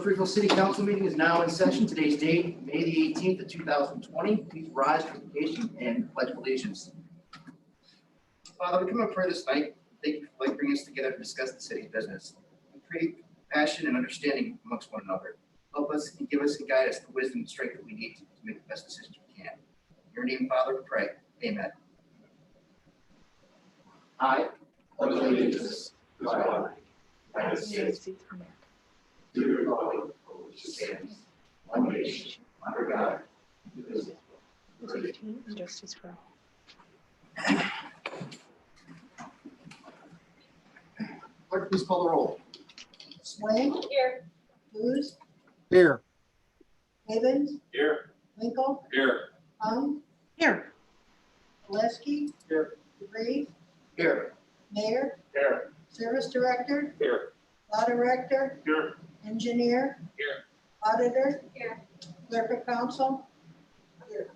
Springfield City Council meeting is now in session. Today's date, May the 18th of 2020. Please rise for the occasion and pledge allegiance. Father, we come and pray this night. Thank you for bringing us together to discuss the city's business and create passion and understanding amongst one another. Help us and give us and guide us the wisdom and strength that we need to make the best decisions we can. In your name, Father, we pray. Amen. I pledge allegiance to the flag of the United States, to the republic for which it stands, one nation, under God, indivisible, with liberty and justice for all. Clerk, please call the roll. Swenk. Here. Boose. Here. Abens. Here. Winkel. Here. Here. Maleski. Here. DeVries. Here. Mayor. Here. Service Director. Here. Law Director. Here. Engineer. Here. Auditor. Here. Clerk of Council. Here.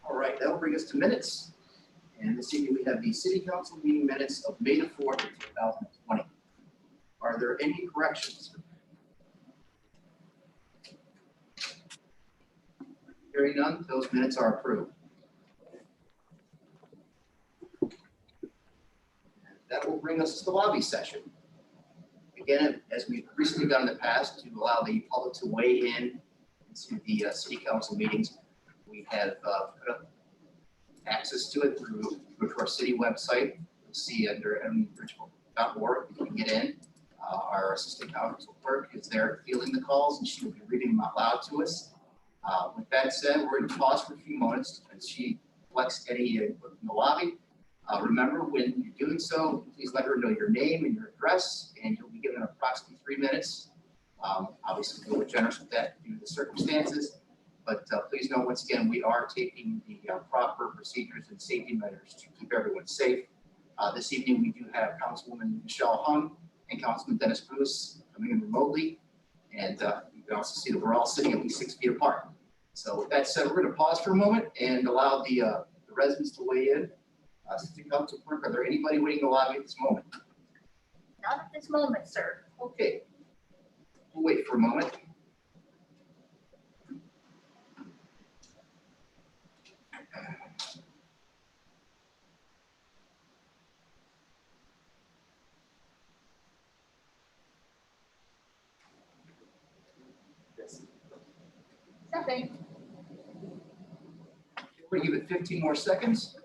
All right, that'll bring us to minutes. And this evening we have the City Council meeting minutes of May the 4th, 2020. Are there any corrections? Hearing none, those minutes are approved. And that will bring us to the lobby session. Again, as we've recently done in the past, to allow the public to weigh in into the City Council meetings, we have put up access to it through our city website. You'll see under mbridgeville.org you can get in. Our assistant council clerk is there fielding the calls, and she will be reading them out loud to us. With that said, we're going to pause for a few moments as she collects any input in the lobby. Remember, when you're doing so, please let her know your name and your address, and you'll be given approximately 3 minutes. Obviously, we're generous with that due to the circumstances, but please know, once again, we are taking the proper procedures and safety measures to keep everyone safe. This evening, we do have Councilwoman Michelle Hung and Councilman Dennis Boose coming in remotely, and you can also see that we're all sitting at least 6 feet apart. So with that said, we're going to pause for a moment and allow the residents to weigh in. City Council Clerk, are there anybody waiting in the lobby at this moment? Not at this moment, sir. Okay, we'll wait for a moment. Nothing. We're going to give it 15 more seconds.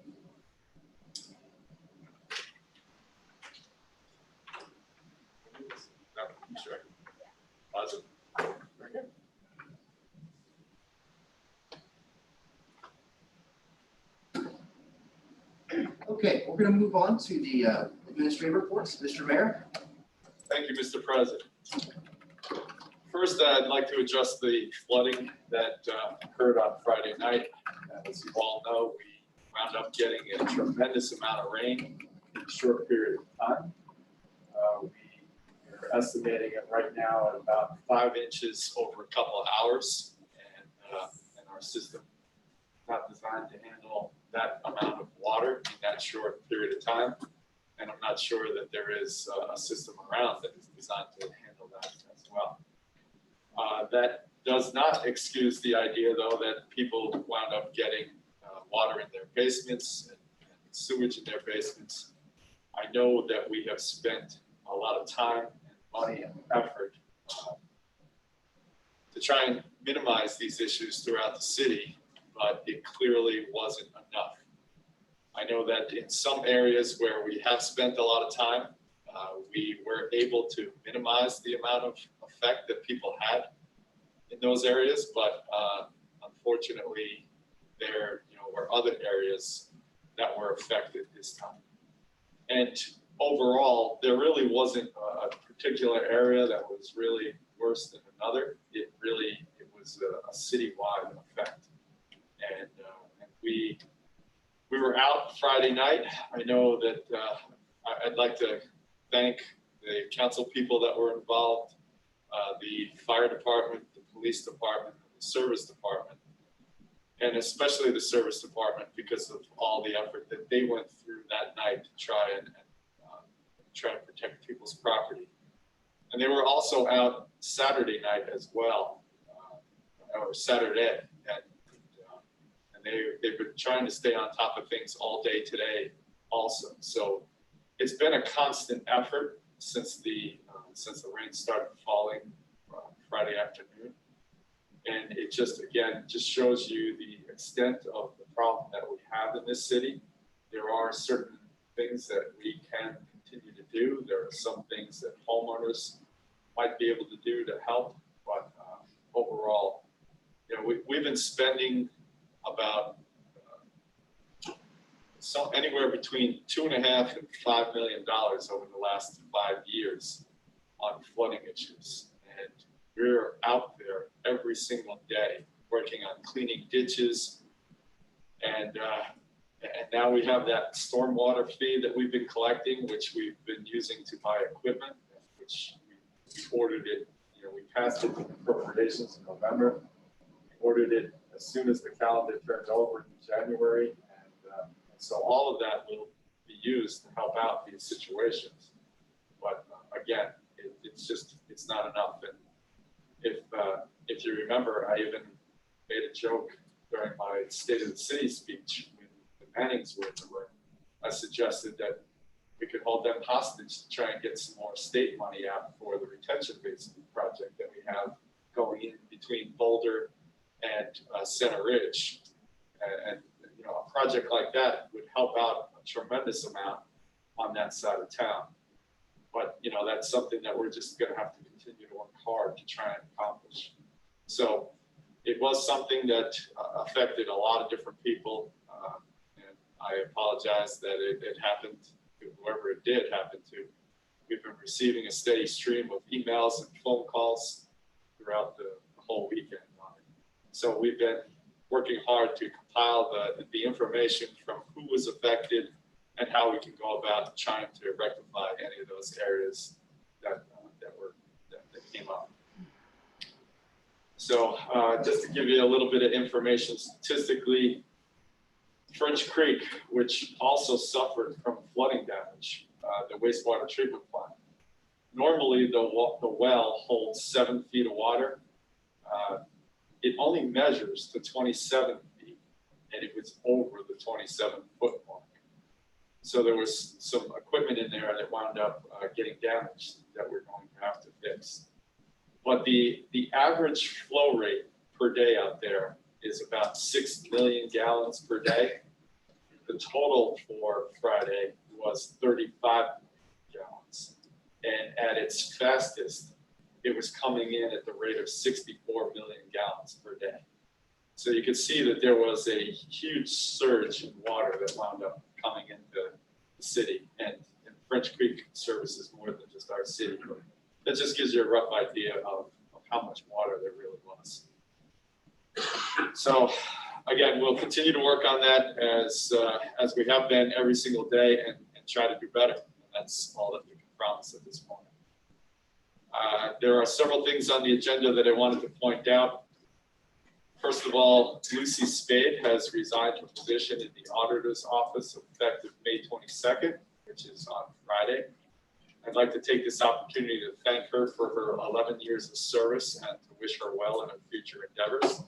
Sure. Awesome. Okay, we're going to move on to the administrative reports. Mr. Mayor. Thank you, Mr. President. First, I'd like to address the flooding that occurred on Friday night. As you all know, we wound up getting a tremendous amount of rain in a short period of time. We're estimating it right now at about 5 inches over a couple of hours, and our system is not designed to handle that amount of water in that short period of time. And I'm not sure that there is a system around that is designed to handle that as well. That does not excuse the idea, though, that people wound up getting water in their basements and sewage in their basements. I know that we have spent a lot of time and money and effort to try and minimize these issues throughout the city, but it clearly wasn't enough. I know that in some areas where we have spent a lot of time, we were able to minimize the amount of effect that people had in those areas, but unfortunately, there were other areas that were affected this time. And overall, there really wasn't a particular area that was really worse than another. It was a citywide effect, and we were out Friday night. I know that I'd like to thank the council people that were involved, the fire department, the police department, the service department, and especially the service department because of all the effort that they went through that night to try and protect people's property. And they were also out Saturday night as well, or Saturday. And they've been trying to stay on top of things all day today also. So it's been a constant effort since the rain started falling Friday afternoon. And it just, again, just shows you the extent of the problem that we have in this city. There are certain things that we can continue to do. There are some things that homeowners might be able to do to help, but overall, you know, we've been spending about anywhere between $2.5 and $5 million over the last 5 years on flooding issues. And we're out there every single day working on cleaning ditches. And now we have that stormwater fee that we've been collecting, which we've been using to buy equipment, which we ordered it. You know, we passed it with appropriations in November. We ordered it as soon as the calendar turned over in January. And so all of that will be used to help out these situations. But again, it's not enough. And if you remember, I even made a joke during my State of the City speech when the Mannings were in the room. I suggested that we could hold them hostage to try and get some more state money out for the retention basin project that we have going in between Boulder and Center Ridge. And you know, a project like that would help out a tremendous amount on that side of town. But you know, that's something that we're just going to have to continue to work hard to try and accomplish. So it was something that affected a lot of different people, and I apologize that it happened to whoever it did happen to. We've been receiving a steady stream of emails and phone calls throughout the whole weekend on it. So we've been working hard to compile the information from who was affected and how we can go about trying to rectify any of those areas that came up. So just to give you a little bit of information statistically, French Creek, which also suffered from flooding damage, the wastewater treatment plant. Normally the well holds 7 feet of water. It only measures to 27 feet, and it was over the 27-foot mark. So there was some equipment in there that wound up getting damaged that we're going to have to fix. But the average flow rate per day out there is about 6 million gallons per day. The total for Friday was 35 million gallons. And at its fastest, it was coming in at the rate of 64 million gallons per day. So you could see that there was a huge surge in water that wound up coming into the city. And French Creek services more than just our city. But that just gives you a rough idea of how much water there really was. So again, we'll continue to work on that as we have been every single day and try to do better. And that's all that we can promise at this point. There are several things on the agenda that I wanted to point out. First of all, Lucy Spade has resigned her position in the Auditor's office effective May 22nd, which is on Friday. I'd like to take this opportunity to thank her for her 11 years of service and to wish her well in her future endeavors.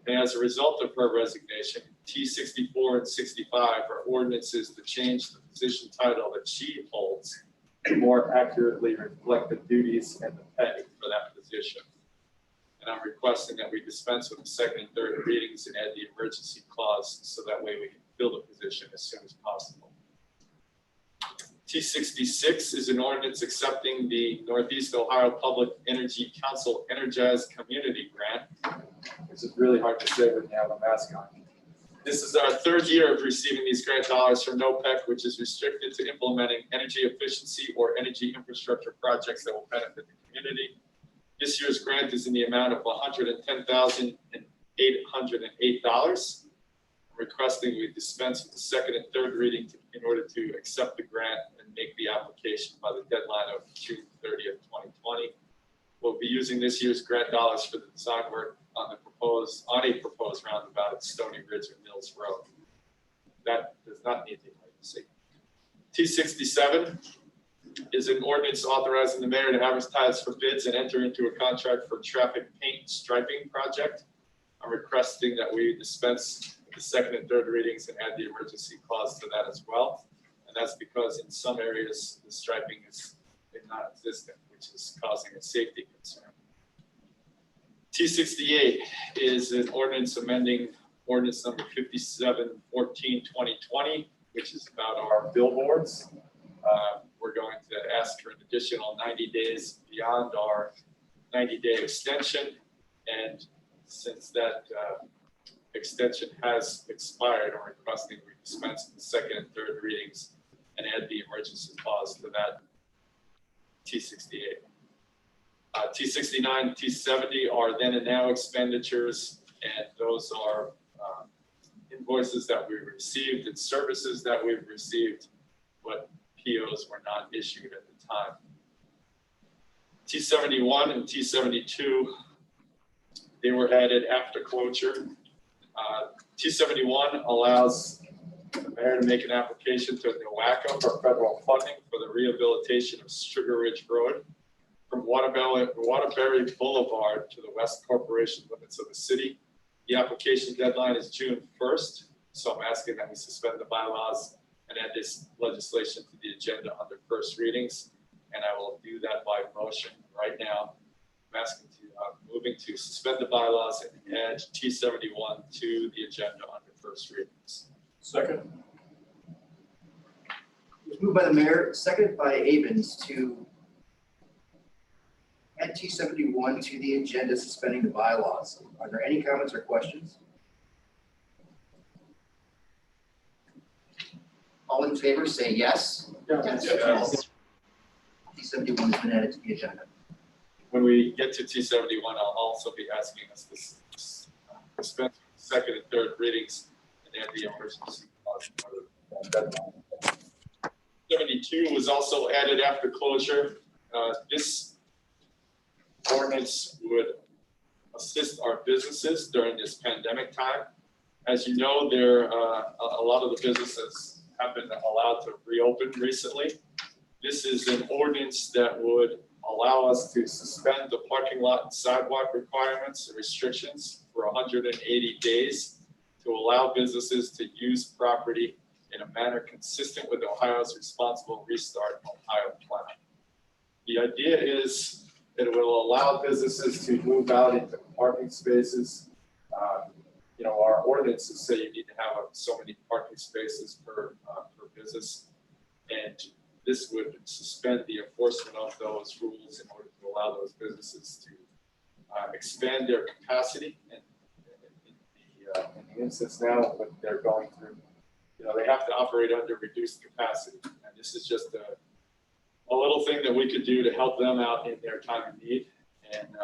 And as a result of her resignation, T64 and 65 are ordinances to change the position title that she holds to more accurately reflect the duties and the pay for that position. And I'm requesting that we dispense with the second and third readings and add the emergency clause so that way we can fill the position as soon as possible. T66 is an ordinance accepting the Northeast Ohio Public Energy Council Energized Community Grant, which is really hard to say when you have a mask on. This is our third year of receiving these grant dollars from NOPEC, which is restricted to implementing energy efficiency or energy infrastructure projects that will benefit the community. This year's grant is in the amount of $110,808. I'm requesting we dispense with the second and third reading in order to accept the grant and make the application by the deadline of June 30th, 2020. We'll be using this year's grant dollars for the design work on a proposed roundabout at Stony Ridge and Mills Road. That does not need the emergency. T67 is an ordinance authorizing the mayor to advertise for bids and enter into a contract for traffic paint striping project. I'm requesting that we dispense with the second and third readings and add the emergency clause to that as well. And that's because in some areas, the striping is non-existent, which is causing a safety concern. T68 is an ordinance amending ordinance number 5714/2020, which is about our billboards. We're going to ask for an additional 90 days beyond our 90-day extension. And since that extension has expired, I'm requesting we dispense the second and third readings and add the emergency clause to that T68. T69, T70 are then and now expenditures, and those are invoices that we've received and services that we've received, but POs were not issued at the time. T71 and T72, they were added after closure. T71 allows the mayor to make an application to NOACA for federal funding for the rehabilitation of Sugar Ridge Road from Waterbury Boulevard to the West Corporation limits of the city. The application deadline is June 1st, so I'm asking that we suspend the bylaws and add this legislation to the agenda under first readings, and I will do that by motion right now. I'm asking moving to suspend the bylaws and add T71 to the agenda under first readings. Second. It was moved by the mayor, seconded by Abens to add T71 to the agenda, suspending the bylaws. Are there any comments or questions? All in favor, say yes. Yes. T71 has been added to the agenda. When we get to T71, I'll also be asking us to dispense with second and third readings and add the emergency clause. 72 was also added after closure. This ordinance would assist our businesses during this pandemic time. As you know, a lot of the businesses have been allowed to reopen recently. This is an ordinance that would allow us to suspend the parking lot and sidewalk requirements and restrictions for 180 days to allow businesses to use property in a manner consistent with Ohio's Responsible Restart Ohio Plan. The idea is that it will allow businesses to move out into parking spaces. Our ordinances say you need to have so many parking spaces per business, and this would suspend the enforcement of those rules in order to allow those businesses to expand their capacity. And in the instance now, what they're going through, they have to operate under reduced capacity, and this is just a little thing that we could do to help them out in their time of need. And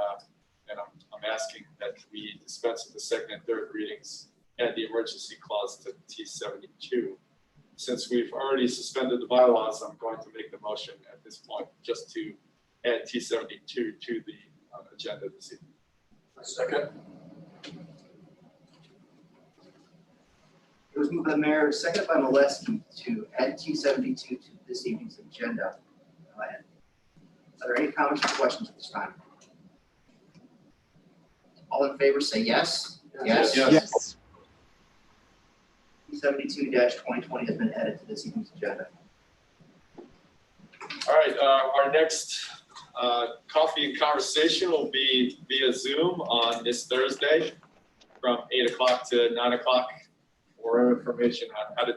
I'm asking that we dispense with the second and third readings, add the emergency clause to T72. Since we've already suspended the bylaws, I'm going to make the motion at this point just to add T72 to the agenda this evening. Second. It was moved by the mayor, seconded by Maleski to add T72 to this evening's agenda. Are there any comments or questions at this time? All in favor, say yes. Yes. Yes. T72-2020 has been added to this evening's agenda. All right, our next coffee and conversation will be via Zoom on this Thursday from 8 o'clock to 9 o'clock. For more information on how to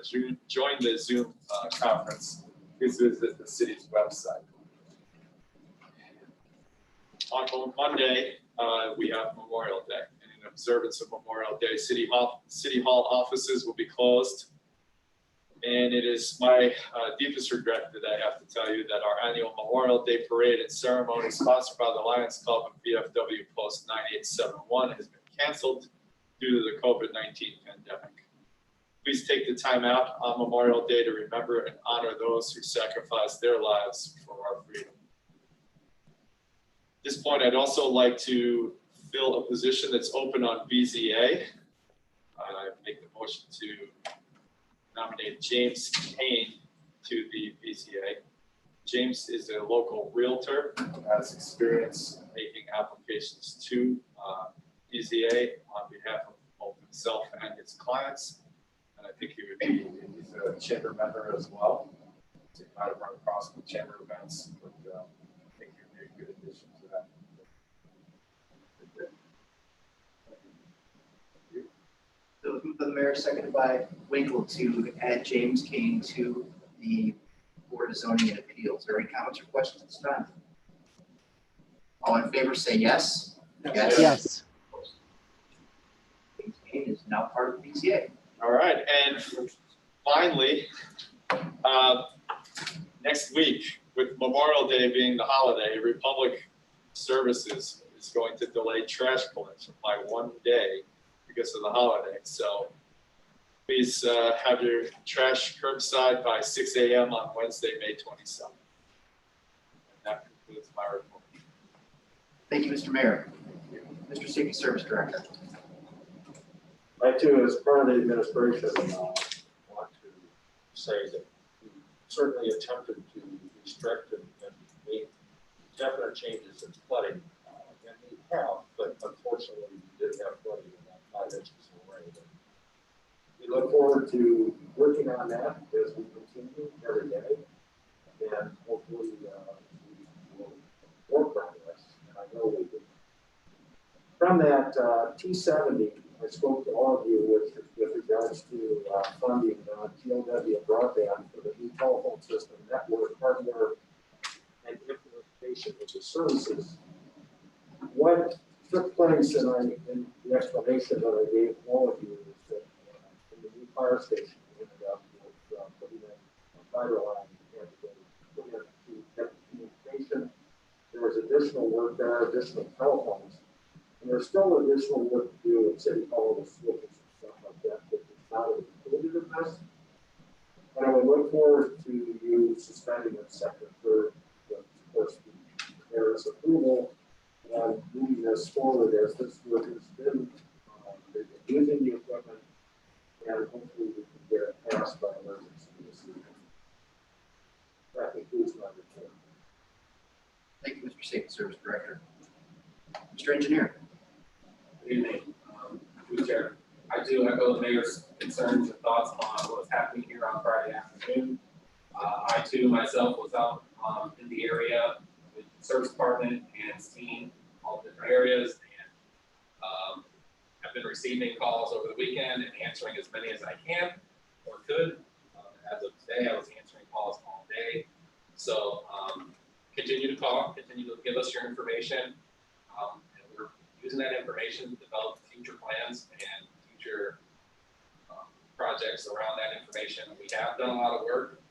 join the Zoom conference, please visit the city's website. On Monday, we have Memorial Day. And in observance of Memorial Day, City Hall offices will be closed. And it is my deepest regret that I have to tell you that our annual Memorial Day parade and ceremony sponsored by the Lions Club and VFW Post 9871 has been canceled due to the COVID-19 pandemic. Please take the time out on Memorial Day to remember and honor those who sacrificed their lives for our freedom. At this point, I'd also like to fill a position that's open on BZA. I make the motion to nominate James Kane to the BZA. James is a local realtor, has experience making applications to BZA on behalf of both himself and his clients. And I think he's a chamber member as well. So he might have run across some chamber events, but I think he'd be a good addition to that. So moved by the mayor, seconded by Winkel to add James Kane to the Board of Zoning and Appeals. Are there any comments or questions at this time? All in favor, say yes. Yes. James Kane is now part of the BZA. All right, and finally, next week, with Memorial Day being the holiday, Republic Services is going to delay trash collection by 1 day because of the holiday. So please have your trash curbside by 6 a.m. on Wednesday, May 27th. And that concludes my report. Thank you, Mr. Mayor. Mr. Safety Service Director. I too, as part of the administration, want to say that we certainly attempted to restrict and make definite changes in flooding. And we have, but unfortunately we did have flooding in that 5 inches of rain. We look forward to working on that as we continue every day. And hopefully we will work on this. And I know we will. From that T70, I spoke to all of you with regards to funding GLW broadband for the new telephone system, network, hardware, and implementation of the services. What took place in the explanation that I gave all of you is that in the new fire station, we ended up with putting in a fiber line and putting in to get communication. There was additional work there, additional telephones. And there's still additional work to do in City Hall with switches and stuff like that, which is not included in this. And I would look forward to you suspending the second, third, of course, there is approval and moving this forward as this work has been, they've been using the equipment, and hopefully we can get it passed by emergency this evening. That concludes my report. Thank you, Mr. Safety Service Director. Mr. Engineer. Good evening, Chair. I do echo the mayor's concerns and thoughts on what's happening here on Friday afternoon. I too myself was out in the area with the service department and its team, all different areas, and I've been receiving calls over the weekend and answering as many as I can or could. As of today, I was answering calls all day. So continue to call, continue to give us your information. And we're using that information to develop future plans and future projects around that information. We have done a lot of work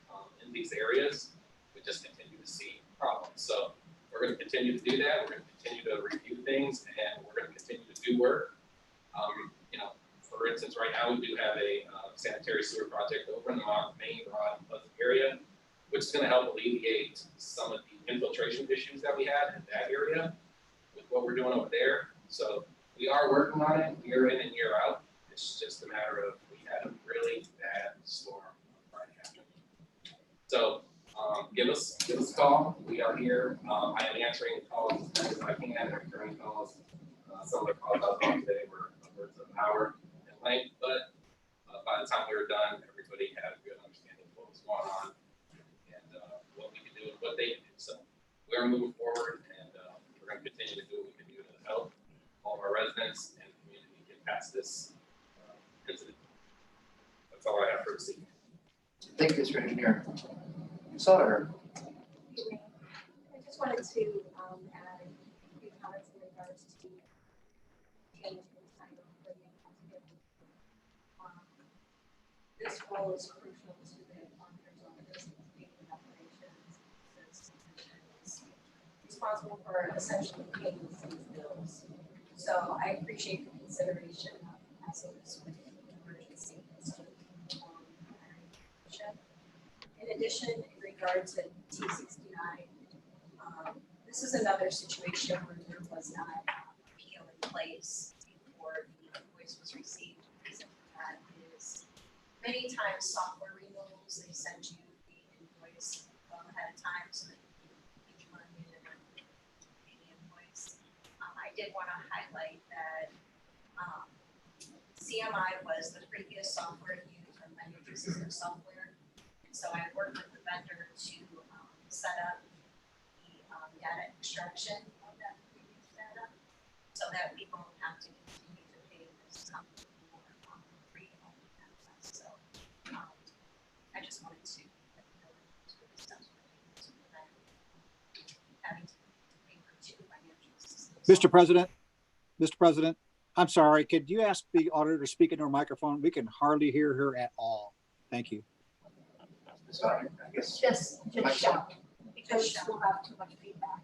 in these areas. We just continue to see problems. So we're going to continue to do that. We're going to continue to review things, and we're going to continue to do work. For instance, right now we do have a sanitary sewer project over in the main Rod Pleasant area, which is going to help alleviate some of the infiltration issues that we had in that area with what we're doing over there. So we are working on it year in and year out. It's just a matter of we had a really bad storm on Friday afternoon. So give us a call. We are here. I am answering calls as much as I can and returning calls. Some of the calls I was on today were upwards of an hour in length, but by the time we were done, everybody had a good understanding of what was going on and what we could do and what they could do. So we are moving forward, and we're going to continue to do what we can do to help all of our residents and the community get past this incident. That's all I have for this evening. Thank you, Mr. Engineer. Ms. Auditor. I just wanted to add a few comments in regards to change in title for the executive. This role is crucial to the auditor's office and daily operations. This position is responsible for essentially paying these bills. So I appreciate the consideration of passing this with emergency. In addition, in regard to T69, this is another situation where there was not appeal in place before the invoice was received. The reason for that is many times software renewals, they send you the invoice ahead of time tax that each one needed any invoice. I did want to highlight that CMI was the previous software used for financial system software. So I worked with the vendor to set up the data extraction of that previous data so that we won't have to continue to pay this company for free only access. So I just wanted to let you know that the steps were taken to prevent having to pay for two financial systems. Mr. President, I'm sorry. Could you ask the auditor to speak into her microphone? We can hardly hear her at all. Thank you. Sorry, I guess. Just shout, because shout. we'll have too much feedback.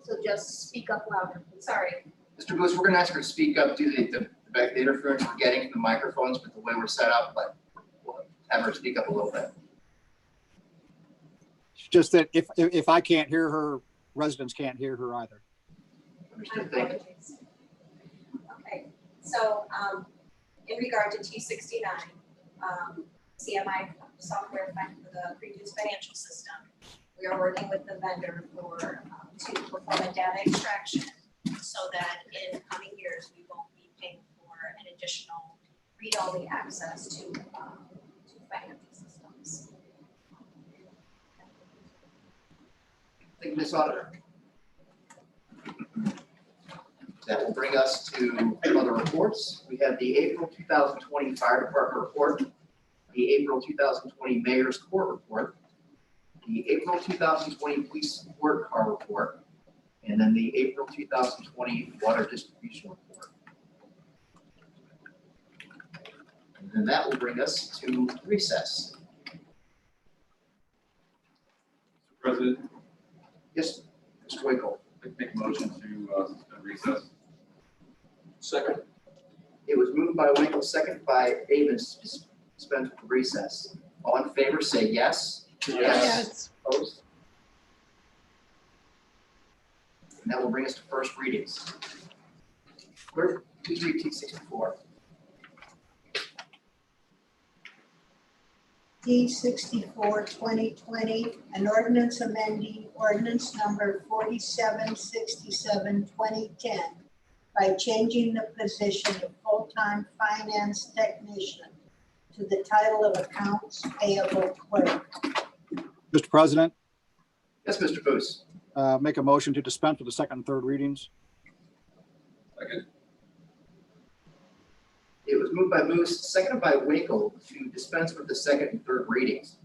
So just speak up louder. Sorry. Mr. Boose, we're gonna ask her to speak up due to the interference we're getting from the microphones with the way we're set up, but we'll have her speak up a little bit. It's just that if I can't hear her, residents can't hear her either. Understood, thank you. Okay, so in regard to T69, CMI software for the previous financial system, we are working with the vendor for to perform a data extraction so that in coming years we won't be paying for an additional read-only access to financial systems. Thank you, Ms. Auditor. That will bring us to other reports. We have the April 2020 Fire Department report, the April 2020 Mayor's Court report, the April 2020 Police Support Car report, and then the April 2020 Water Distribution report. And then that will bring us to recess. Mr. President, Yes, Mr. Winkel. I'd make a motion to suspend recess. Second. It was moved by Winkel, second by Abens to dispense with recess. All in favor, say yes. Yes. Opposed? And that will bring us to first readings. Clerk, please read T64. D 64/2020, an ordinance amending ordinance number 4767/2010 by changing the position of full-time finance technician to the title of accounts payable clerk. Mr. President, Yes, Mr. Boose. make a motion to dispense with the second and third readings. Second. It was moved by Boose, seconded by Winkel to dispense with the second and third readings.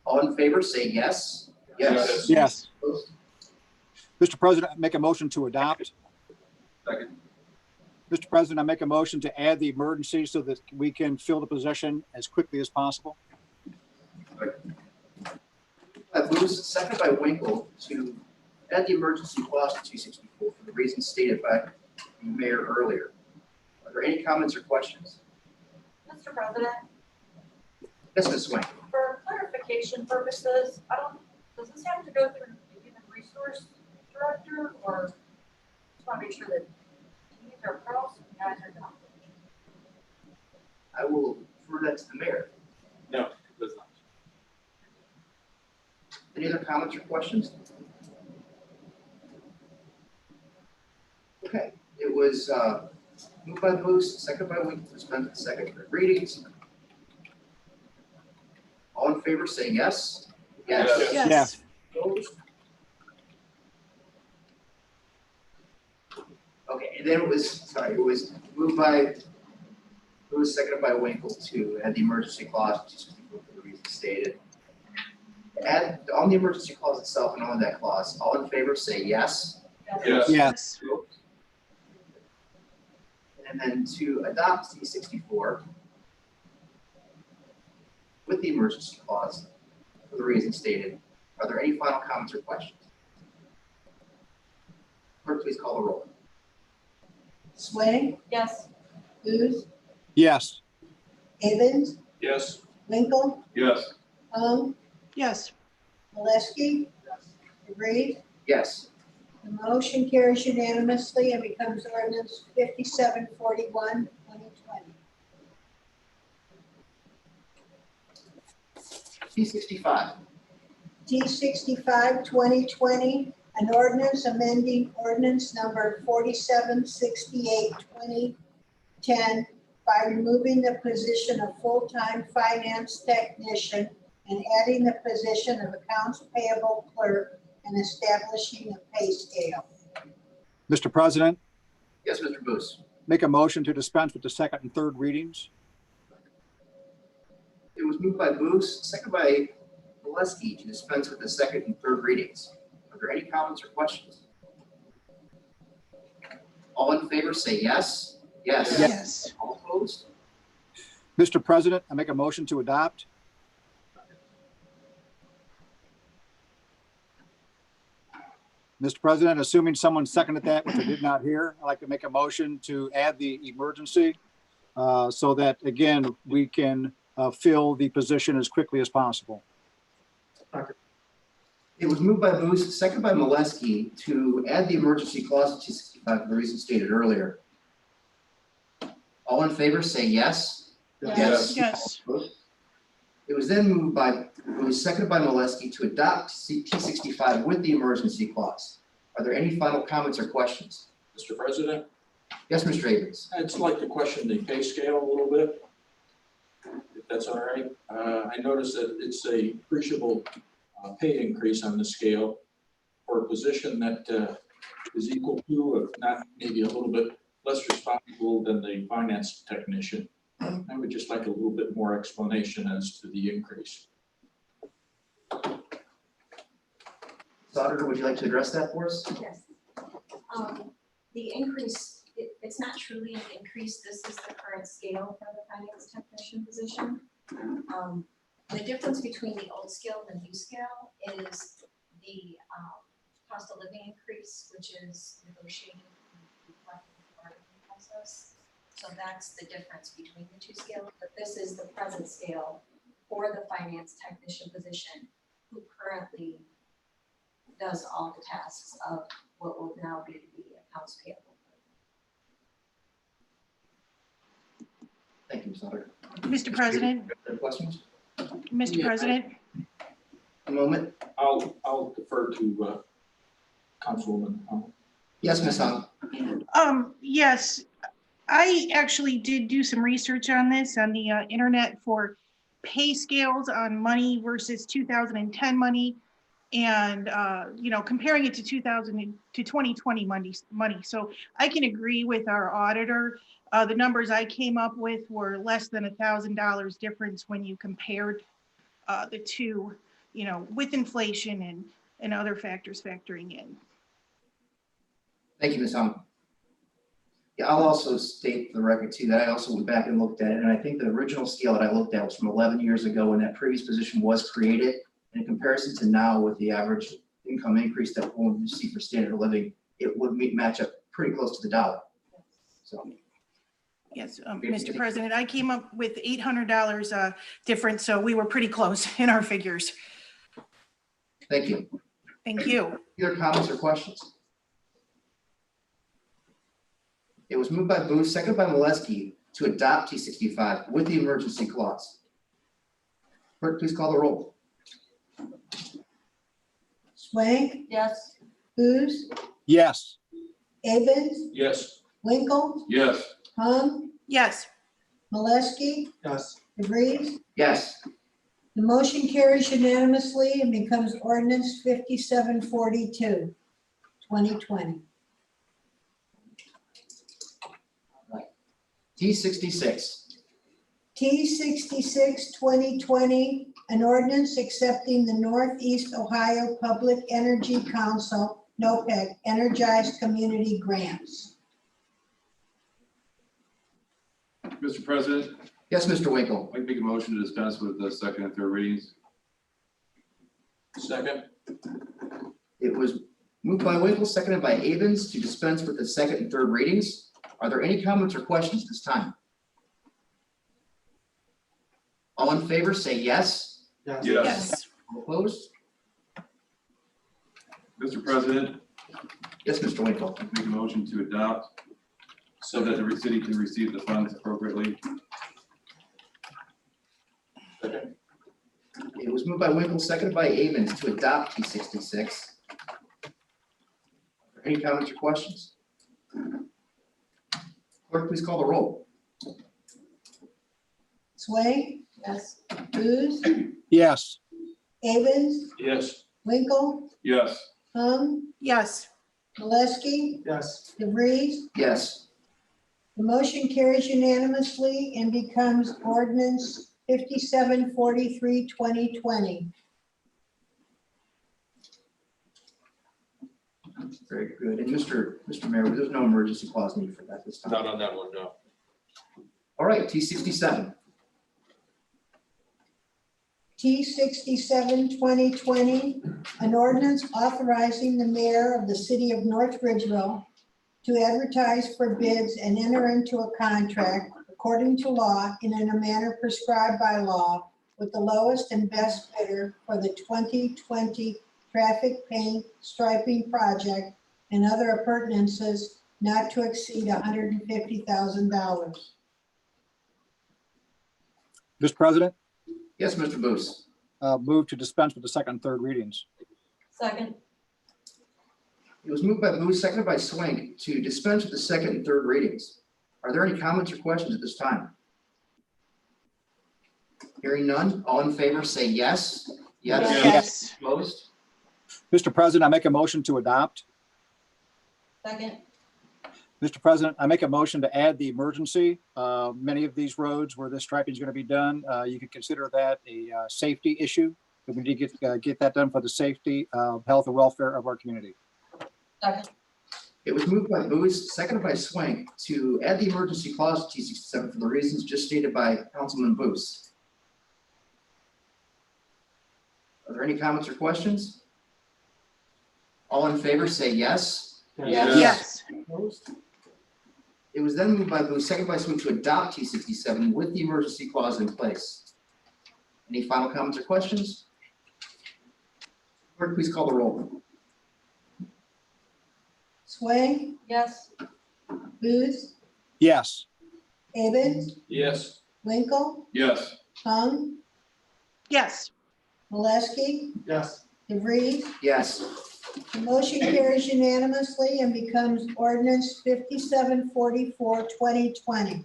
All in favor, say yes. Yes. Yes. Opposed? Mr. President, make a motion to adopt. Second. Mr. President, I make a motion to add the emergency so that we can fill the position as quickly as possible. Boose, seconded by Winkel to add the emergency clause to 264 for the reasons stated by the mayor earlier. Are there any comments or questions? Mr. President, Yes, Ms. Swenk. for clarification purposes, does this have to go through the human resource director, or just want to make sure that these are pros and guys are not? I will refer that to the mayor. No, it does not. Any other comments or questions? Okay, it was moved by Boose, seconded by Winkel to dispense with the second and third readings. All in favor, say yes. Yes. Yes. Opposed? Okay, and then it was moved by Boose, seconded by Winkel to add the emergency clause for the reasons stated. Add on the emergency clause itself and on that clause, all in favor say yes. Yes. Yes. And then to adopt C64 with the emergency clause for the reasons stated. Are there any final comments or questions? Clerk, please call the roll. Swenk, Yes. Boose, Yes. Abens, Yes. Winkel, Yes. Yes. Maleski, DeVries. Yes. The motion carries unanimously and becomes ordinance 5741/2020. C65. T65-2020, an ordinance amending ordinance number 4768-2010 by removing the position of full-time finance technician and adding the position of accounts payable clerk and establishing a pay scale. Mr. President, Yes, Mr. Boose. make a motion to dispense with the second and third readings. It was moved by Boose, second by Maleski to dispense with the second and third readings. Are there any comments or questions? All in favor, say yes. Yes. Yes. All opposed? Mr. President, I make a motion to adopt. Mr. President, assuming someone seconded that, which I did not hear, I'd like to make a motion to add the emergency so that, again, we can fill the position as quickly as possible. It was moved by Boose, second by Maleski to add the emergency clause to 265 for the reason stated earlier. All in favor, say yes. Yes. It was then moved by Boose, seconded by Maleski to adopt T65 with the emergency clause. Are there any final comments or questions? Mr. President, Yes, Mr. Abens. I'd just like to question the pay scale a little bit, if that's all right. I noticed that it's a appreciable pay increase on the scale for a position that is equal to, if not maybe a little bit less responsible than the finance technician. I would just like a little bit more explanation as to the increase. Auditor, would you like to address that for us? Yes. The increase, it's not truly an increase. This is the current scale for the finance technician position. The difference between the old scale and the new scale is the cost of living increase, which is negotiated in the bargaining process. So that's the difference between the two scales, but this is the present scale for the finance technician position who currently does all the tasks of what will now be the accounts payable. Thank you, Ms. Auditor. Mr. President, Any questions? Mr. President, A moment. I'll defer to Councilwoman. Yes, Ms. Hung. yes, I actually did do some research on this on the internet for pay scales on money versus 2010 money. And, comparing it to 2020 money. So I can agree with our auditor. The numbers I came up with were less than $1,000 difference when you compared the two, with inflation and other factors factoring in. Thank you, Ms. Hung. Yeah, I'll also state for the record too that I also went back and looked at it, and I think the original scale that I looked at was from 11 years ago when that previous position was created. In comparison to now with the average income increase that we'll receive for standard of living, it would match up pretty close to the dollar. So. Yes, Mr. President, I came up with $800 difference, so we were pretty close in our figures. Thank you. Thank you. Other comments or questions? It was moved by Boose, seconded by Maleski to adopt T65 with the emergency clause. Clerk, please call the roll. Swenk, Yes. Boose, Yes. Abens, Yes. Winkel, Yes. Hung, Yes. Maleski, Yes. DeVries. Yes. The motion carries unanimously and becomes ordinance 5742, 2020. T66. T66, 2020, an ordinance accepting the Northeast Ohio Public Energy Council, NOPEC, Energized Community Grants. Mr. President, Yes, Mr. Winkel. I'd like to make a motion to dispense with the second and third readings. Second. It was moved by Winkel, seconded by Abens to dispense with the second and third readings. Are there any comments or questions this time? All in favor, say yes. Yes. All opposed? Mr. President, Yes, Mr. Winkel. I'd like to make a motion to adopt so that the city can receive the funds appropriately. Second. It was was moved by Winkel, seconded by Abens to adopt T66. Any comments or questions? Clerk, please call the roll. Swenk, Yes. Boose, Yes. Abens, Yes. Winkel, Yes. Yes. Maleski, Yes. DeVries. Yes. The motion carries unanimously and becomes ordinance 5743, 2020. Very good. And Mr. Mayor, there's no emergency clause needed for that this time. Not on that one, no. All right, T67. T67, 2020, an ordinance authorizing the mayor of the city of North Ridgeville to advertise for bids and enter into a contract according to law and in a manner prescribed by law with the lowest and best bidder for the 2020 traffic paint striping project and other appurtenances not to exceed $150,000. Mr. President, Yes, Mr. Boose. move to dispense with the second and third readings. Second. It was moved by Boose, seconded by Swenk to dispense with the second and third readings. Are there any comments or questions at this time? Hearing none, all in favor say yes. Yes. Yes. Opposed? Mr. President, I make a motion to adopt. Second. Mr. President, I make a motion to add the emergency. Many of these roads where this striping is going to be done, you could consider that a safety issue. We need to get that done for the safety, health, and welfare of our community. Second. It was moved by Boose, seconded by Swenk to add the emergency clause to T67 for the reasons just stated by Councilman Boose. Are there any comments or questions? All in favor say yes. Yes. Opposed? It was then moved by Boose, seconded by Swenk to adopt T67 with the emergency clause in place. Any final comments or questions? Clerk, please call the roll. Swenk, Yes. Boose, Yes. Abens, Yes. Winkel, Yes. Yes. Maleski, Yes. DeVries. Yes. The motion carries unanimously and becomes ordinance 5744, 2020.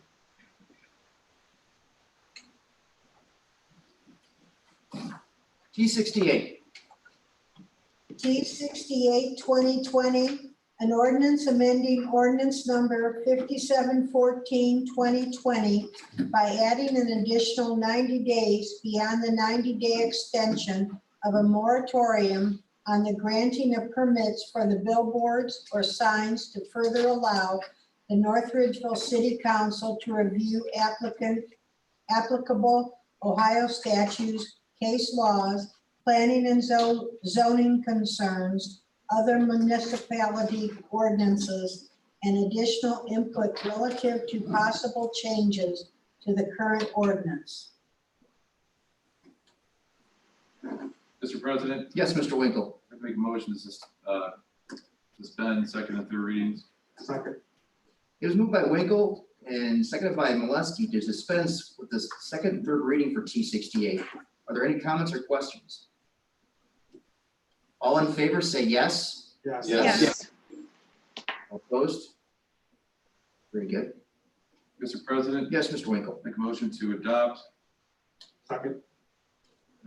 T68. T68, 2020, an ordinance amending ordinance number 5714, 2020 by adding an additional 90 days beyond the 90-day extension of a moratorium on the granting of permits for the billboards or signs to further allow the North Ridgeville City Council to review applicable Ohio statutes, case laws, planning and zoning concerns, other municipality ordinances, and additional input relative to possible changes to the current ordinance. Mr. President, Yes, Mr. Winkel. I make a motion to suspend second and third readings. Second. It was moved by Winkel and seconded by Maleski to dispense with the second and third reading for T68. Are there any comments or questions? All in favor say yes. Yes. Yes. All opposed? Very good. Mr. President, Yes, Mr. Winkel. make a motion to adopt. Second.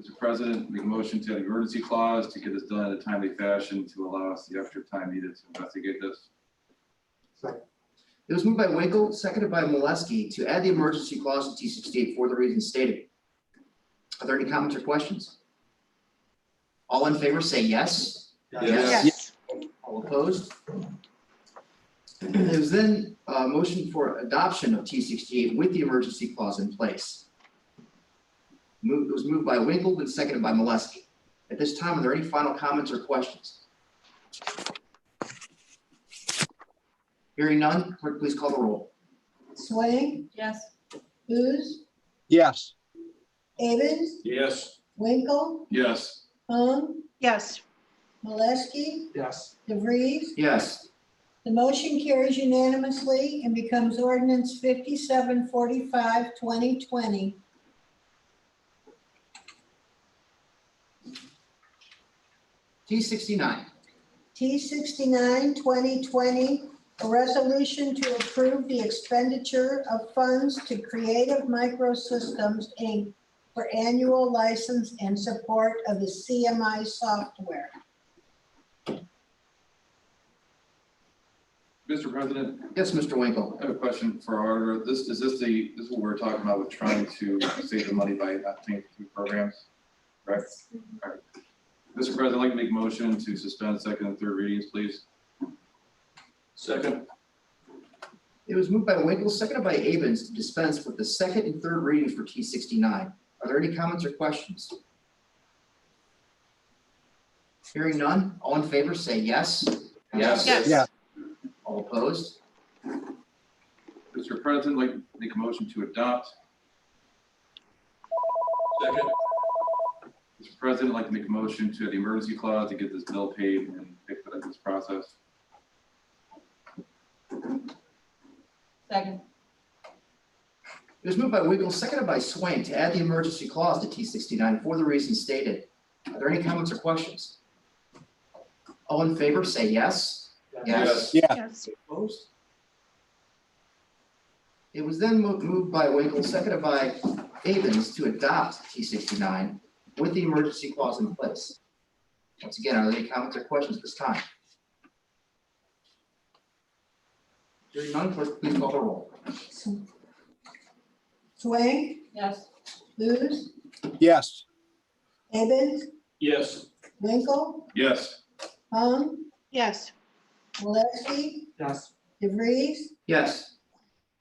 Mr. President, make a motion to add the emergency clause to get this done in a timely fashion to allow us the extra time needed to investigate this. Second. It was moved by Winkel, seconded by Maleski to add the emergency clause to T68 for the reasons stated. Are there any comments or questions? All in favor say yes. Yes. All opposed? There was then a motion for adoption of T68 with the emergency clause in place. It was moved by Winkel and seconded by Maleski. At this time, are there any final comments or questions? Hearing none, clerk, please call the roll. Swenk, Yes. Boose, Yes. Abens, Yes. Winkel, Yes. Yes. Maleski, Yes. DeVries. Yes. The motion carries unanimously and becomes ordinance 5745, 2020. T69. T69, 2020, a resolution to approve the expenditure of funds to Creative Microsystems, Inc. for annual license and support of the CMI software. Mr. President, Yes, Mr. Winkel. I have a question for our auditor. This is what we're talking about with trying to save the money by not paying through programs, correct? All right. Mr. President, I'd like to make a motion to suspend second and third readings, please. Second. It was moved by Winkel, seconded by Abens to dispense with the second and third readings for T69. Are there any comments or questions? Hearing none, all in favor say yes. Yes. Yes. Yeah. All opposed? Mr. President, I'd like to make a motion to adopt. Second. Mr. President, I'd like to make a motion to the emergency clause to get this bill paid and expedite this process. Second. It was moved by Winkel, seconded by Swenk to add the emergency clause to T69 for the reasons stated. Are there any comments or questions? All in favor say yes. Yes. Yeah. Yes. Opposed? It was then moved by Winkel, seconded by Abens to adopt T69 with the emergency clause in place. Once again, are there any comments or questions at this time? Hearing none, clerk, please call the roll. Swank, Yes. Boose, Yes. Abens, Yes. Winkel, Yes. Hung, Yes. Maleski, Yes. DeVries. Yes.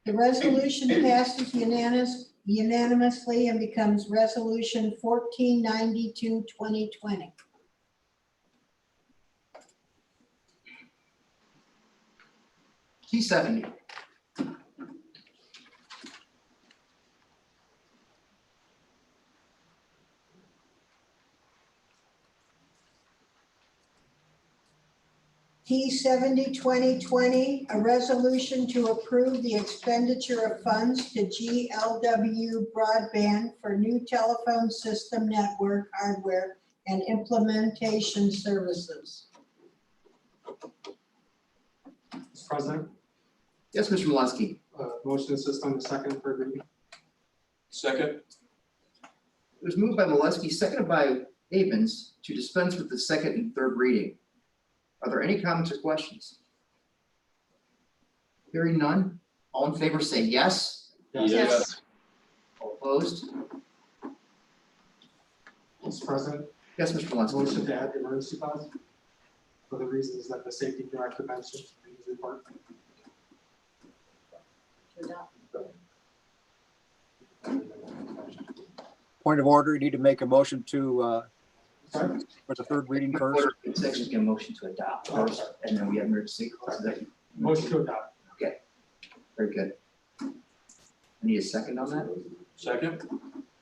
The resolution passes unanimously and becomes resolution 1492, 2020. T70. T70, 2020, a resolution to approve the expenditure of funds to GLW Broadband for new telephone system network hardware and implementation services. Mr. President, Yes, Mr. Maleski. motion to suspend the second and third reading. Second. It was moved by Maleski, seconded by Abens to dispense with the second and third reading. Are there any comments or questions? Hearing none, all in favor say yes. Yes. All opposed? Mr. President, Yes, Mr. Maleski. motion to add the emergency clause for the reasons that the safety director mentioned in his report. To adopt. Point of order, you need to make a motion to, Sorry? for the third reading first. It's actually going to motion to adopt first, and then we have emergency clause. Is that- Motion to adopt. Very good. I need a second on that. Second.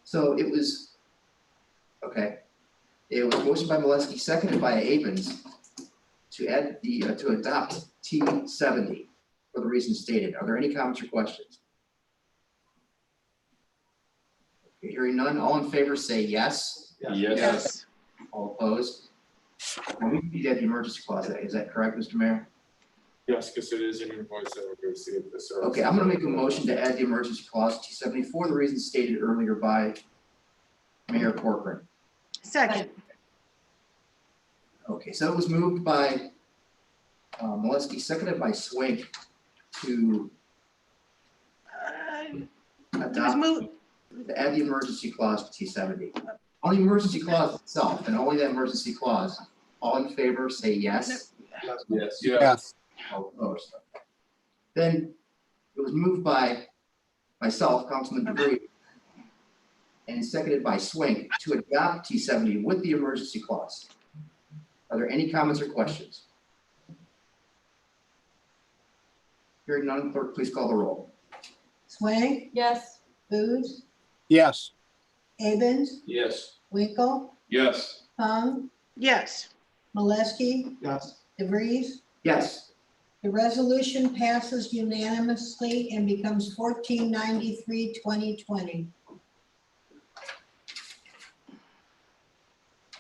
So it was, okay. It was motion by Maleski, seconded by Abens to add the, to adopt T70 for the reasons stated. Are there any comments or questions? Okay, hearing none, all in favor say yes. Yes. All opposed? And we need to add the emergency clause. Is that correct, Mr. Mayor? Yes, because it is an invoice that we're receiving the service. Okay, I'm gonna make a motion to add the emergency clause to T70 for the reasons stated earlier by Mayor Corcoran. Second. Okay, so it was moved by Maleski, seconded by Swenk to It was adopt, moved, to add the emergency clause to T70. On the emergency clause itself, and only that emergency clause, all in favor say yes. Yes. Yes. All opposed. Then it was moved by myself, Councilman DeVries, and seconded by Swenk to adopt T70 with the emergency clause. Are there any comments or questions? Hearing none, clerk, please call the roll. Swank, Yes. Boose, Yes. Abens, Yes. Winkel, Yes. Hung, yes. Maleski, Yes. DeVries. Yes. The resolution passes unanimously and becomes 1493, 2020.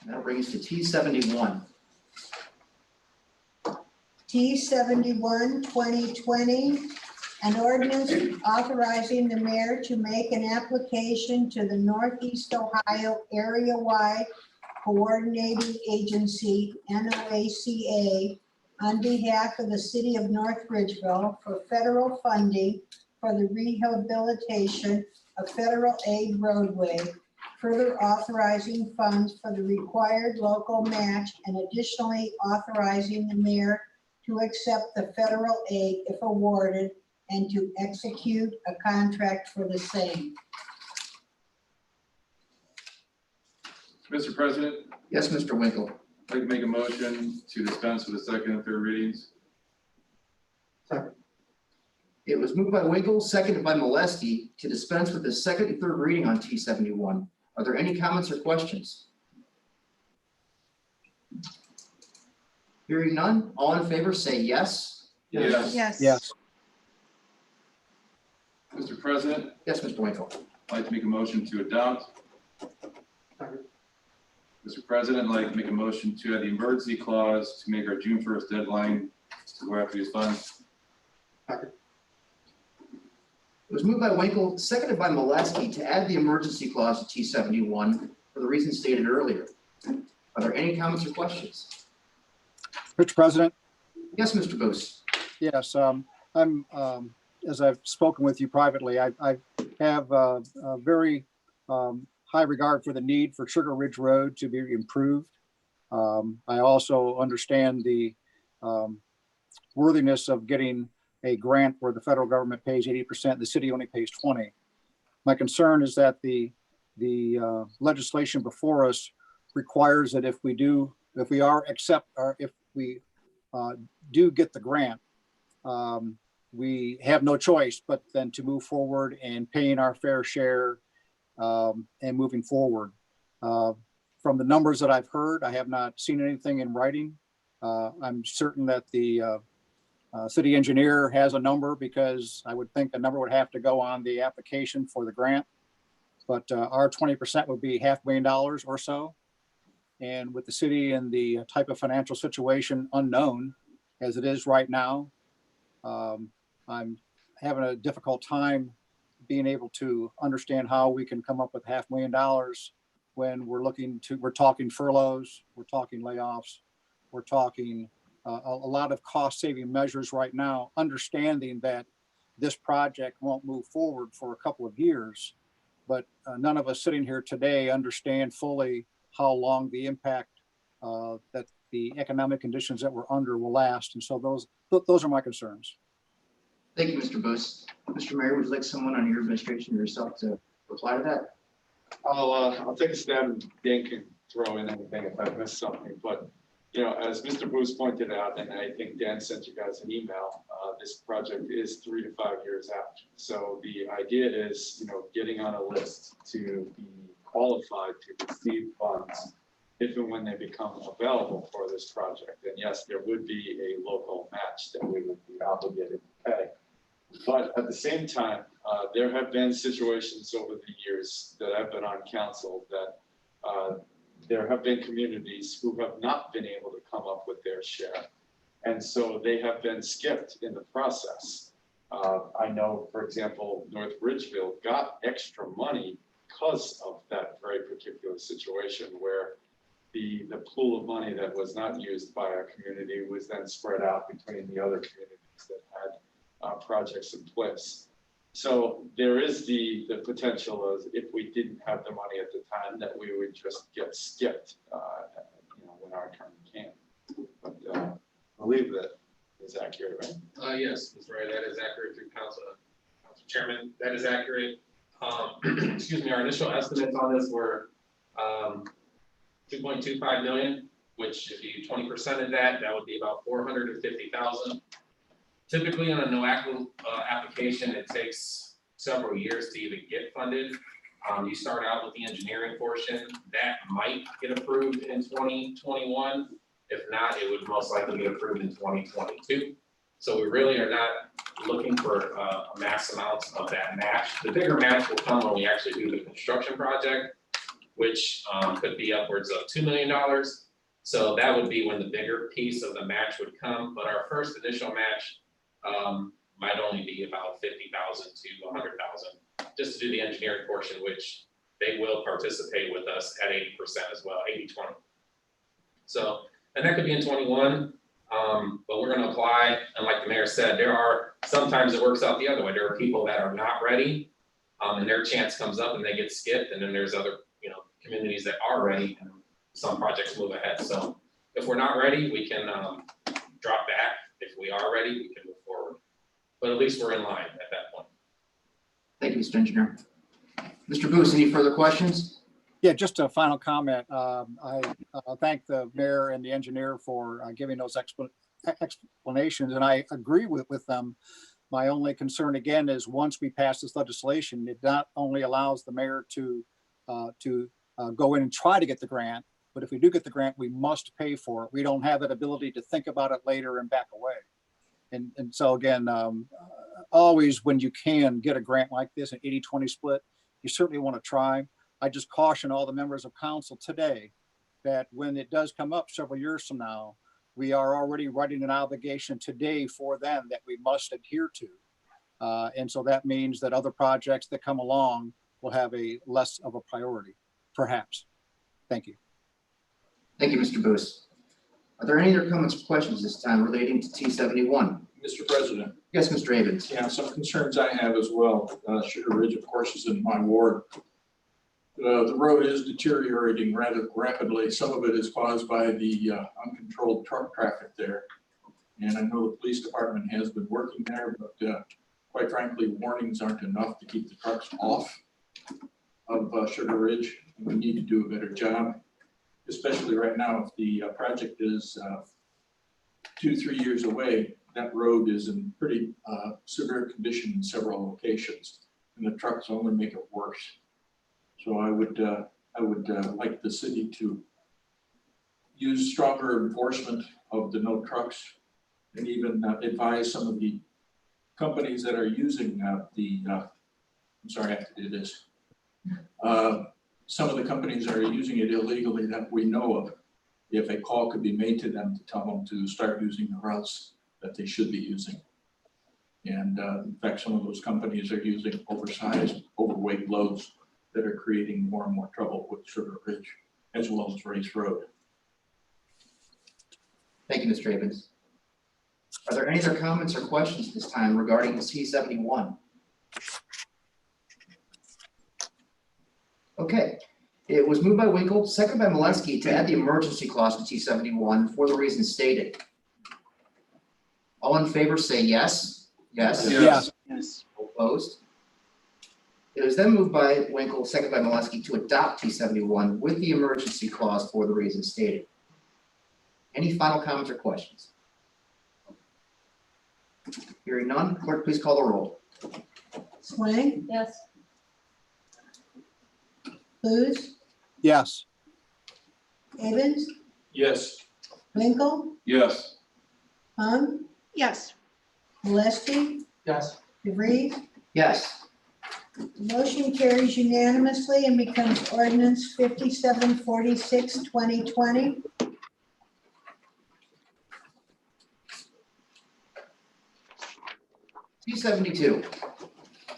That'll bring us to T71. T71, 2020, an ordinance authorizing the mayor to make an application to the Northeast Ohio Area-Wide Coordinating Agency, NOACA, on behalf of the city of North Ridgeville for federal funding for the rehabilitation of federal aid roadway, further authorizing funds for the required local match, and additionally authorizing the mayor to accept the federal aid if awarded and to execute a contract for the same. Mr. President, Yes, Mr. Winkel. I'd like to make a motion to dispense with the second and third readings. Second. It was moved by Winkel, seconded by Maleski to dispense with the second and third reading on T71. Are there any comments or questions? Hearing none, all in favor say yes. Yes. Yes. Yes. Mr. President, Yes, Mr. Winkel. I'd like to make a motion to adopt. Second. Mr. President, I'd like to make a motion to add the emergency clause to make our June 1st deadline to go after these funds. Second. It was moved by Winkel, seconded by Maleski to add the emergency clause to T71 for the reasons stated earlier. Are there any comments or questions? Mr. President, Yes, Mr. Boose. yes, I'm, as I've spoken with you privately, I have a very high regard for the need for Sugar Ridge Road to be improved. I also understand the worthiness of getting a grant where the federal government pays 80%, the city only pays 20%. My concern is that the legislation before us requires that if we do get the grant, we have no choice but then to move forward and paying our fair share and moving forward. From the numbers that I've heard, I have not seen anything in writing. I'm certain that the city engineer has a number, because I would think a number would have to go on the application for the grant. But our 20% would be $500,000 or so. And with the city and the type of financial situation unknown as it is right now, I'm having a difficult time being able to understand how we can come up with $500,000 when we're talking furloughs, we're talking layoffs, we're talking a lot of cost saving measures right now, understanding that this project won't move forward for a couple of years. But none of us sitting here today understand fully how long the impact that the economic conditions that we're under will last. And so those are my concerns. Thank you, Mr. Boose. Mr. Mayor, would you like someone on your administration or yourself to reply to that? I'll take a stab and Dan can throw in anything if I missed something, but as Mr. Boose pointed out, and I think Dan sent you guys an email, this project is 3 to 5 years out. So the idea is, getting on a list to be qualified to receive funds if and when they become available for this project. And yes, there would be a local match that we would be obligated to pay. But at the same time, there have been situations over the years that I've been on council that there have been communities who have not been able to come up with their share. And so they have been skipped in the process. I know, for example, North Ridgeville got extra money because of that very particular situation where the pool of money that was not used by a community was then spread out between the other communities that had projects in place. So there is the potential of, if we didn't have the money at the time, that we would just get skipped, when our turn came. But I believe that is accurate, right? Yes, Mr. Ray, that is accurate through Council Chairman. That is accurate. Excuse me, our initial estimates on this were 2.25 million, which if you 20% of that, that would be about 450,000. Typically on a no-ACL application, it takes several years to even get funded. You start out with the engineering portion. That might get approved in 2021. If not, it would most likely get approved in 2022. So we really are not looking for mass amounts of that match. The bigger match will come when we actually do the construction project, which could be upwards of $2 million. So that would be when the bigger piece of the match would come, but our first initial match might only be about 50,000 to 100,000, just to do the engineering portion, which they will participate with us at 80% as well, 80-20. So, and that could be in 21, but we're gonna apply, and like the mayor said, there are, sometimes it works out the other way. There are people that are not ready, and their chance comes up and they get skipped, and then there's other, communities that are ready, and some projects move ahead. So if we're not ready, we can drop back. If we are ready, we can move forward. But at least we're in line at that point. Thank you, Mr. Engineer. Mr. Boose, any further questions? Yeah, just a final comment. I thank the mayor and the engineer for giving those explanations, and I agree with them. My only concern again is once we pass this legislation, it not only allows the mayor to go in and try to get the grant, but if we do get the grant, we must pay for it. We don't have that ability to think about it later and back away. And so again, always when you can get a grant like this, an 80-20 split, you certainly want to try. I just caution all the members of council today that when it does come up several years from now, we are already writing an obligation today for them that we must adhere to. And so that means that other projects that come along will have a less of a priority, perhaps. Thank you. Thank you, Mr. Boose. Are there any other comments or questions this time relating to T71? Mr. President, Yes, Mr. Abens. yeah, some concerns I have as well. Sugar Ridge, of course, is in my ward. The road is deteriorating rather rapidly. Some of it is caused by the uncontrolled truck traffic there. And I know the police department has been working there, but quite frankly, warnings aren't enough to keep the trucks off of Sugar Ridge. We need to do a better job, especially right now if the project is 2-3 years away. That road is in pretty severe condition in several locations, and the trucks only make it worse. So I would like the city to use stronger enforcement of the no trucks, and even advise some of the companies that are using I'm sorry, I have to do this. Some of the companies that are using it illegally that we know of, if a call could be made to them to tell them to start using the routes that they should be using. And in fact, some of those companies are using oversized, overweight loads that are creating more and more trouble with Sugar Ridge as well as Race Road. Thank you, Mr. Abens. Are there any other comments or questions this time regarding T71? Okay, it was moved by Winkel, second by Maleski to add the emergency clause to T71 for the reasons stated. All in favor say yes. Yes. Yes. Yes. Opposed? It was then moved by Winkel, second by Maleski to adopt T71 with the emergency clause for the reasons stated. Any final comments or questions? Hearing none, clerk, please call the roll. Swenk, Yes. Boose, Yes. Abens, Yes. Winkel, Yes. Yes. Maleski, Yes. DeVries. Yes. Motion carries unanimously and becomes ordinance 5746, 2020. T72.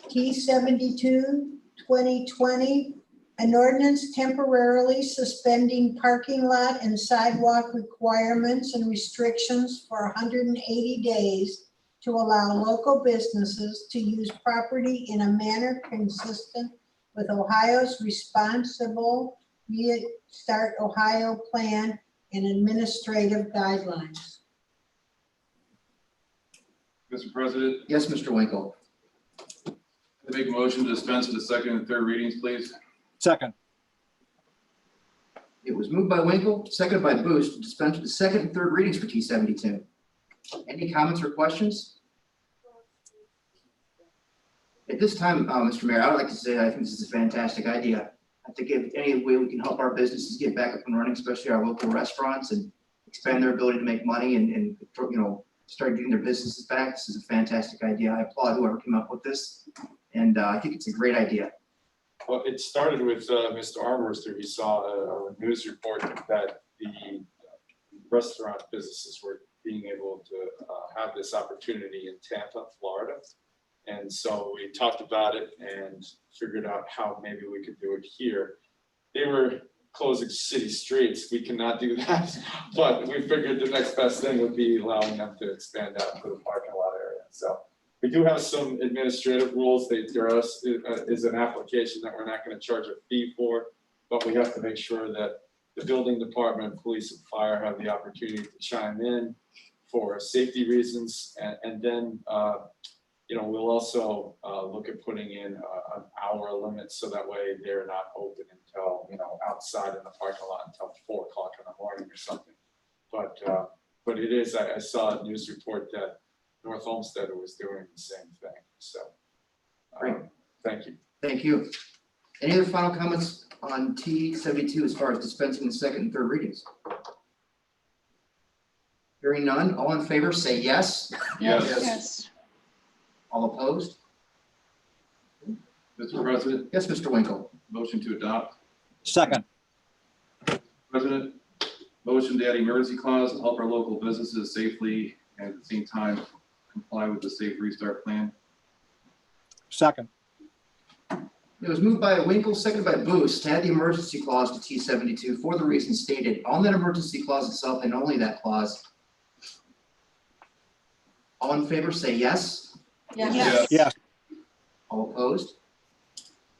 T72, 2020, an ordinance temporarily suspending parking lot and sidewalk requirements and restrictions for 180 days to allow local businesses to use property in a manner consistent with Ohio's responsible Restart Ohio plan and administrative guidelines. Mr. President, Yes, Mr. Winkel. I make a motion to dispense with the second and third readings, please. Second. It was moved by Winkel, seconded by Boose to dispense with the second and third readings for T72. Any comments or questions? At this time, Mr. Mayor, I would like to say I think this is a fantastic idea. I think if any way we can help our businesses get back up and running, especially our local restaurants, and expand their ability to make money and start getting their businesses back, this is a fantastic idea. I applaud whoever came up with this, and I think it's a great idea. Well, it started with Mr. Armbruster. He saw a news report that the restaurant businesses were being able to have this opportunity in Tampa, Florida. And so we talked about it and figured out how maybe we could do it here. They were closing city streets. We cannot do that, but we figured the next best thing would be allowing them to expand out to the parking lot area. So we do have some administrative rules. There is an application that we're not going to charge a fee for, but we have to make sure that the building department, police and fire have the opportunity to chime in for safety reasons. And then, we'll also look at putting in an hour limit so that way they're not open until, outside in the parking lot until 4 o'clock in the morning or something. But it is, I saw a news report that North Olmsted was doing the same thing. So, Great. Thank you. Thank you. Any other final comments on T72 as far as dispensing the second and third readings? Hearing none, all in favor say yes. Yes. All opposed? Mr. President, Yes, Mr. Winkel. motion to adopt. Second. President, motion to add emergency clause to help our local businesses safely and at the same time comply with the safe restart plan. Second. It was moved by Winkel, seconded by Boose, to add the emergency clause to T72 for the reasons stated on that emergency clause itself and only that clause. All in favor say yes. Yes. Yes. All opposed?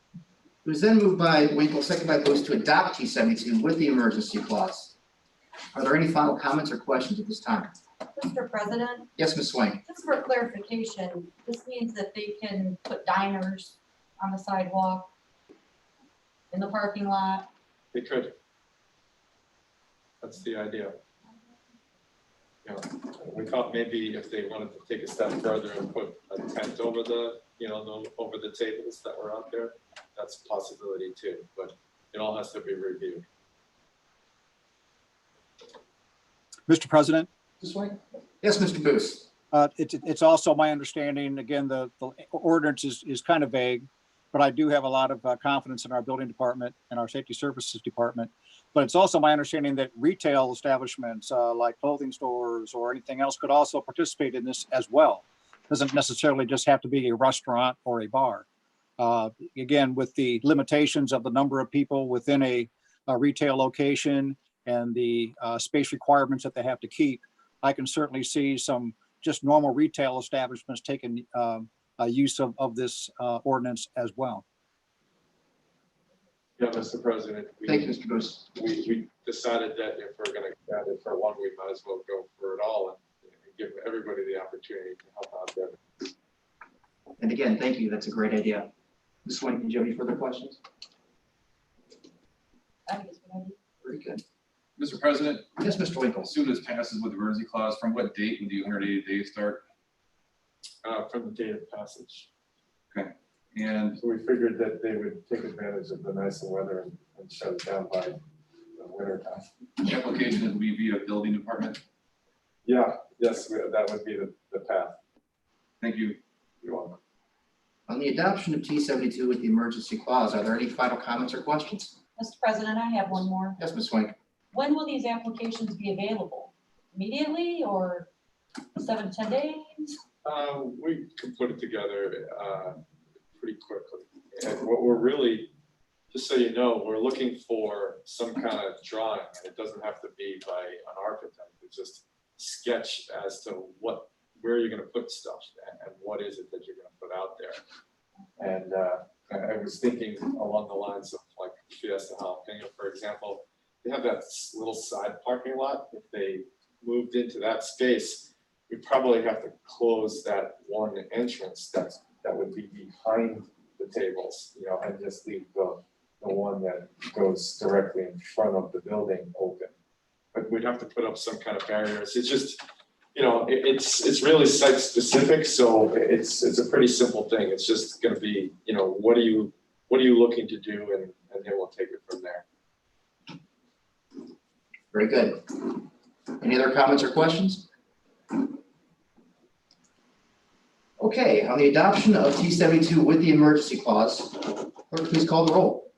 It was then moved by Winkel, seconded by Boose, to adopt T72 with the emergency clause. Are there any final comments or questions at this time? Mr. President, Yes, Ms. Swenk. just for clarification, this means that they can put diners on the sidewalk, in the parking lot. They could. That's the idea. We thought maybe if they wanted to take a step further and put a tent over the, over the tables that were out there, that's a possibility too, but it all has to be reviewed. Mr. President, Ms. Swenk? Yes, Mr. Boose. it's also my understanding, again, the ordinance is kind of vague, but I do have a lot of confidence in our building department and our safety services department. But it's also my understanding that retail establishments like clothing stores or anything else could also participate in this as well. Doesn't necessarily just have to be a restaurant or a bar. Again, with the limitations of the number of people within a retail location and the space requirements that they have to keep, I can certainly see some just normal retail establishments taking use of this ordinance as well. Yeah, Mr. President. Thank you, Mr. Boose. We decided that if we're gonna add it for one, we might as well go for it all and give everybody the opportunity to help out there. And again, thank you. That's a great idea. Ms. Swenk, did you have any further questions? I think it's a good idea. Very good. Mr. President, Yes, Mr. Winkel. as soon as passes with the emergency clause, from what date would the 180 days start? From the date of passage. And So we figured that they would take advantage of the nicer weather and shut it down by the winter time. the application would be via building department. Yeah, yes, that would be the path. Thank you. You're welcome. On the adoption of T72 with the emergency clause, are there any final comments or questions? Mr. President, I have one more. Yes, Ms. Swenk. When will these applications be available? Immediately or 7 to 10 days? We can put it together pretty quickly. And what we're really, just so you know, we're looking for some kind of drawing. And it doesn't have to be by an architect. It's just sketch as to where you're going to put stuff and what is it that you're going to put out there. And I was thinking along the lines of like Fiesta Jalapeno, for example. They have that little side parking lot. If they moved into that space, we probably have to close that one entrance that would be behind the tables, and just leave the one that goes directly in front of the building open. But we'd have to put up some kind of barriers. It's just, it's really site specific, so it's a pretty simple thing. It's just going to be, what are you looking to do, and then we'll take it from there. Very good. Any other comments or questions? Okay, on the adoption of T72 with the emergency clause, clerk, please call the roll.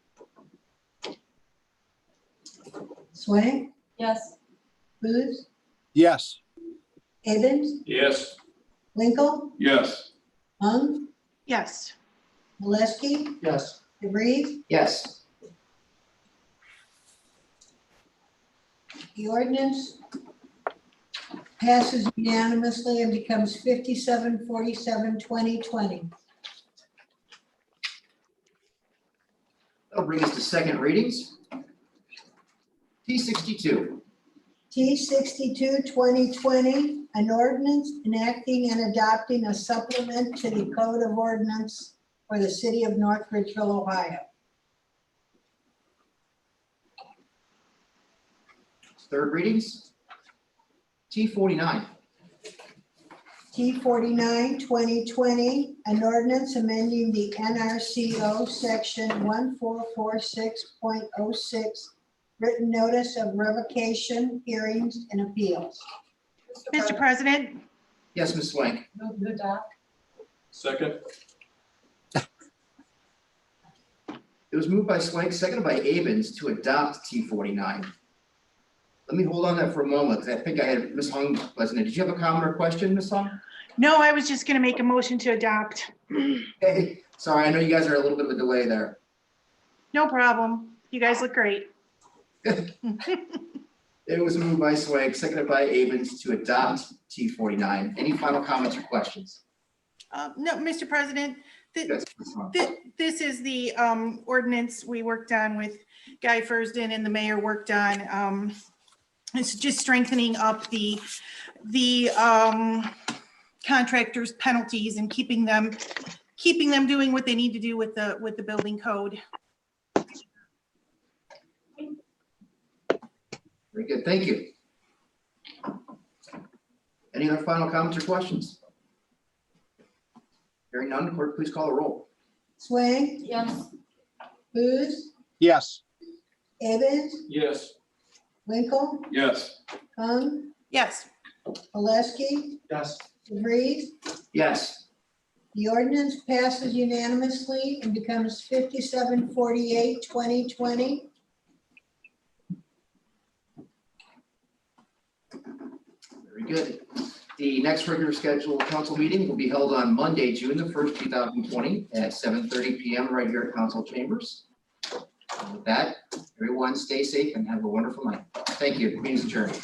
Swenk, Yes. Boose, Yes. Abens, Yes. Winkel, Yes. Yes. Maleski, Yes. DeVries. Yes. The ordinance passes unanimously and becomes 57-47-2020. That'll bring us to second readings. T62. T62-2020, an ordinance enacting and adopting a supplement to the Code of Ordinance for the city of North Ridgeville, Ohio. Third readings. T49. T49-2020, an ordinance amending the NRCO section 1446.06, written notice of revocation, hearings, and appeals. Mr. President, Yes, Ms. Swenk. Move to adopt. Second. It was moved by Swenk, seconded by Abens to adopt T49. Let me hold on that for a moment, because I think I had Ms. Hung wasn't it? Did you have a comment or question, Ms. Hung? no, I was just going to make a motion to adopt. Hey, sorry, I know you guys are a little bit of a delay there. No problem. You guys look great. It was moved by Swenk, seconded by Abens to adopt T49. Any final comments or questions? No, Mr. President, Yes, Ms. Hung. this is the ordinance we worked on with Guy Fursden and the mayor worked on. It's just strengthening up the contractors' penalties and keeping them doing what they need to do with the building code. Very good, thank you. Any other final comments or questions? Hearing none, clerk, please call the roll. Swank, Yes. Boose, Yes. Abens, Yes. Winkel, Yes. Yes. Maleski, Yes. DeVries. Yes. The ordinance passes unanimously and becomes 57-48-2020. Very good. The next regular scheduled council meeting will be held on Monday, June the 1st, 2020 at 7:30 PM right here at council chambers. And with that, everyone stay safe and have a wonderful night. Thank you. Meeting's adjourned.